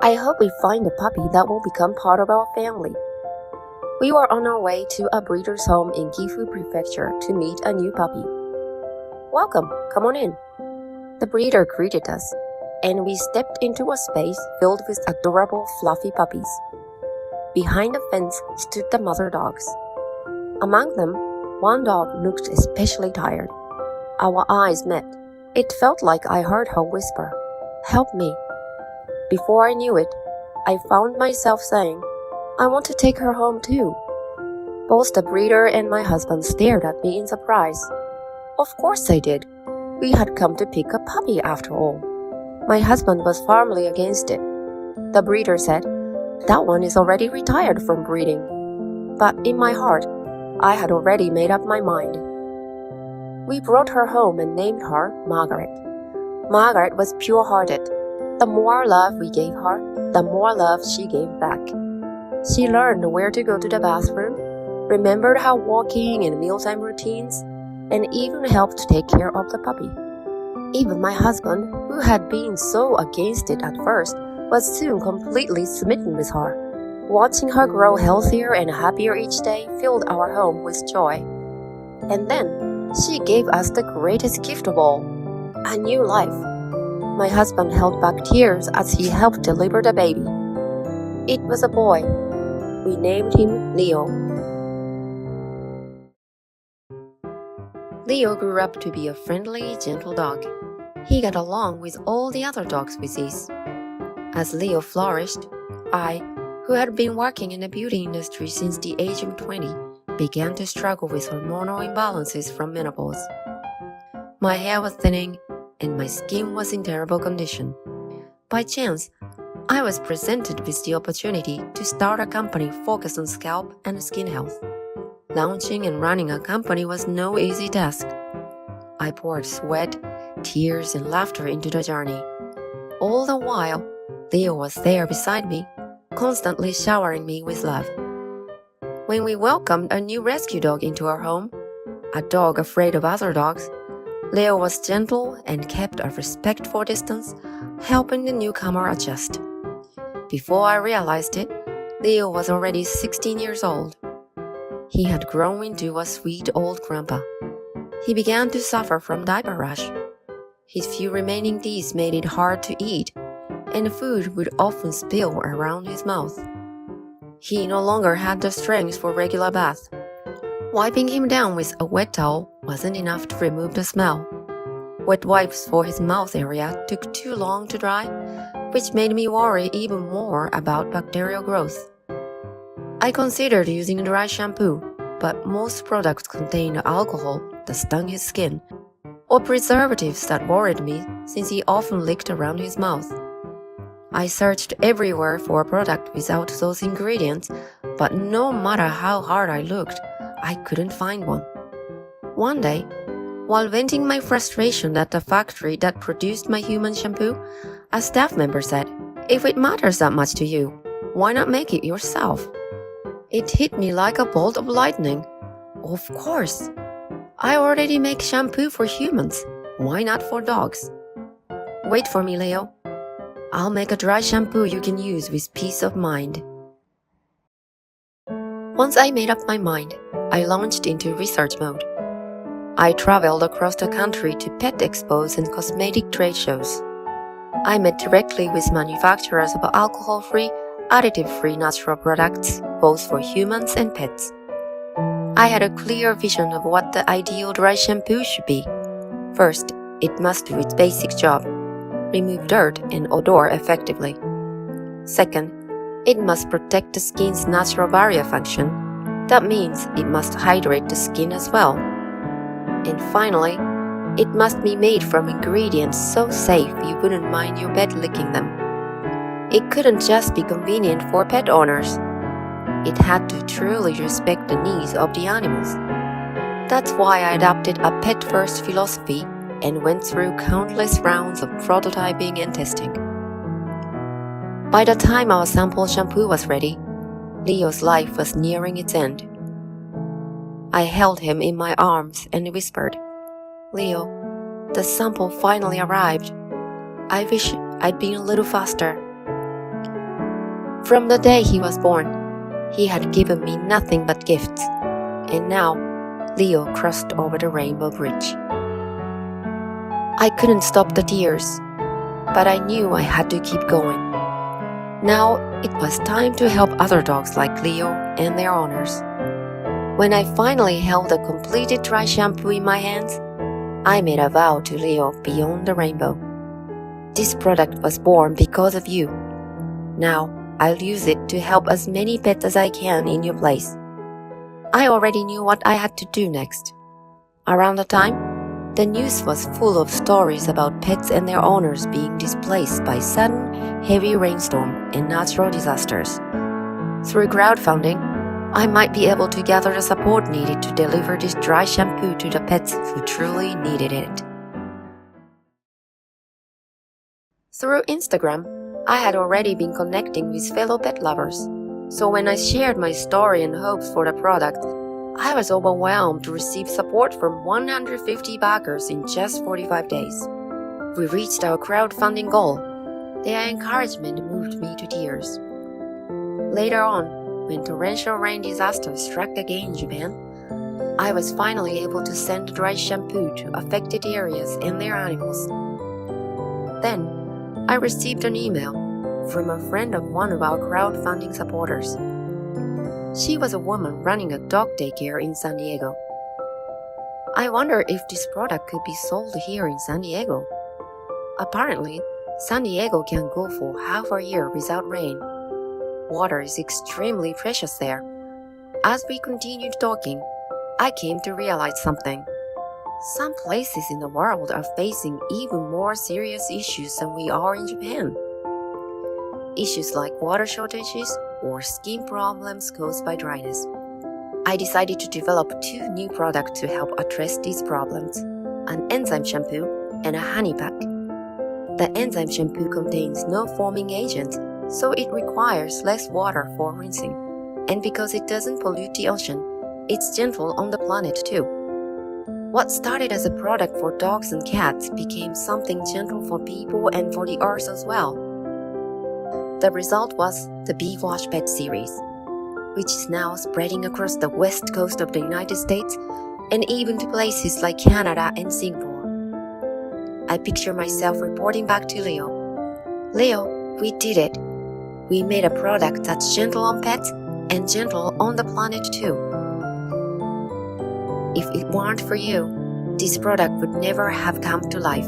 I hope we find a puppy that will become part of our family. We were on our way to a breeder's home in Gifu Prefecture to meet a new puppy. Welcome, come on in. The breeder greeted us, and we stepped into a space filled with adorable fluffy puppies. Behind the fence stood the mother dogs. Among them, one dog looked especially tired. Our eyes met. It felt like I heard her whisper, "Help me." Before I knew it, I found myself saying, "I want to take her home too." Both the breeder and my husband stared at me in surprise. Of course they did. We had come to pick a puppy after all. My husband was firmly against it. The breeder said, "That one is already retired from breeding." But in my heart, I had already made up my mind. We brought her home and named her Margaret. Margaret was pure-hearted. The more love we gave her, the more love she gave back. She learned where to go to the bathroom, remembered her walking and mealtime routines, and even helped take care of the puppy. Even my husband, who had been so against it at first, was soon completely smitten with her. Watching her grow healthier and happier each day filled our home with joy. And then, she gave us the greatest gift of all, a new life. My husband held back tears as he helped deliver the baby. It was a boy. We named him Leo. Leo grew up to be a friendly, gentle dog. He got along with all the other dogs with ease. As Leo flourished, I, who had been working in the beauty industry since the age of 20, began to struggle with hormonal imbalances from menopause. My hair was thinning, and my skin was in terrible condition. By chance, I was presented with the opportunity to start a company focused on scalp and skin health. Launching and running a company was no easy task. I poured sweat, tears, and laughter into the journey. All the while, Leo was there beside me, constantly showering me with love. When we welcomed a new rescue dog into our home, a dog afraid of other dogs, Leo was gentle and kept a respectful distance, helping the newcomer adjust. Before I realized it, Leo was already 16 years old. He had grown into a sweet old grandpa. He began to suffer from diaper rash. His few remaining teeth made it hard to eat, and food would often spill around his mouth. He no longer had the strength for regular bath. Wiping him down with a wet towel wasn't enough to remove the smell. Wet wipes for his mouth area took too long to dry, which made me worry even more about bacterial growth. I considered using dry shampoo, but most products contained alcohol that stung his skin, or preservatives that worried me since he often licked around his mouth. I searched everywhere for a product without those ingredients, but no matter how hard I looked, I couldn't find one. One day, while venting my frustration at the factory that produced my human shampoo, a staff member said, "If it matters that much to you, why not make it yourself?" It hit me like a bolt of lightning. Of course! I already make shampoo for humans. Why not for dogs? Wait for me, Leo. I'll make a dry shampoo you can use with peace of mind. Once I made up my mind, I launched into research mode. I traveled across the country to pet expos and cosmetic trade shows. I met directly with manufacturers of alcohol-free, additive-free natural products, both for humans and pets. I had a clear vision of what the ideal dry shampoo should be. First, it must do its basic job, remove dirt and odor effectively. Second, it must protect the skin's natural barrier function. That means it must hydrate the skin as well. And finally, it must be made from ingredients so safe you wouldn't mind your pet licking them. It couldn't just be convenient for pet owners. It had to truly respect the needs of the animals. That's why I adopted a pet-first philosophy and went through countless rounds of prototyping and testing. By the time our sample shampoo was ready, Leo's life was nearing its end. I held him in my arms and whispered, "Leo, the sample finally arrived. I wish I'd been a little faster." From the day he was born, he had given me nothing but gifts, and now Leo crossed over the rainbow bridge. I couldn't stop the tears, but I knew I had to keep going. Now it was time to help other dogs like Leo and their owners. When I finally held the completed dry shampoo in my hands, I made a vow to Leo beyond the rainbow. This product was born because of you. Now I'll use it to help as many pets as I can in your place. I already knew what I had to do next. Around the time, the news was full of stories about pets and their owners being displaced by sudden, heavy rainstorm and natural disasters. Through crowdfunding, I might be able to gather the support needed to deliver this dry shampoo to the pets who truly needed it. Through Instagram, I had already been connecting with fellow pet lovers, so when I shared my story and hopes for the product, I was overwhelmed to receive support from 150 backers in just 45 days. We reached our crowdfunding goal. Their encouragement moved me to tears. Later on, when torrential rain disaster struck again in Japan, I was finally able to send dry shampoo to affected areas and their animals. Then, I received an email from a friend of one of our crowdfunding supporters. She was a woman running a dog daycare in San Diego. I wonder if this product could be sold here in San Diego. Apparently, San Diego can go for half a year without rain. Water is extremely precious there. As we continued talking, I came to realize something. Some places in the world are facing even more serious issues than we are in Japan. Issues like water shortages or skin problems caused by dryness. I decided to develop 2 new products to help address these problems, an enzyme shampoo and a honey pack. The enzyme shampoo contains no foaming agent, so it requires less water for rinsing. And because it doesn't pollute the ocean, it's gentle on the planet too. What started as a product for dogs and cats became something gentle for people and for the earth as well. The result was the Be Wash Pet series, which is now spreading across the west coast of the United States and even to places like Canada and Singapore. I picture myself reporting back to Leo. Leo, we did it. We made a product that's gentle on pets and gentle on the planet too. If it weren't for you, this product would never have come to life.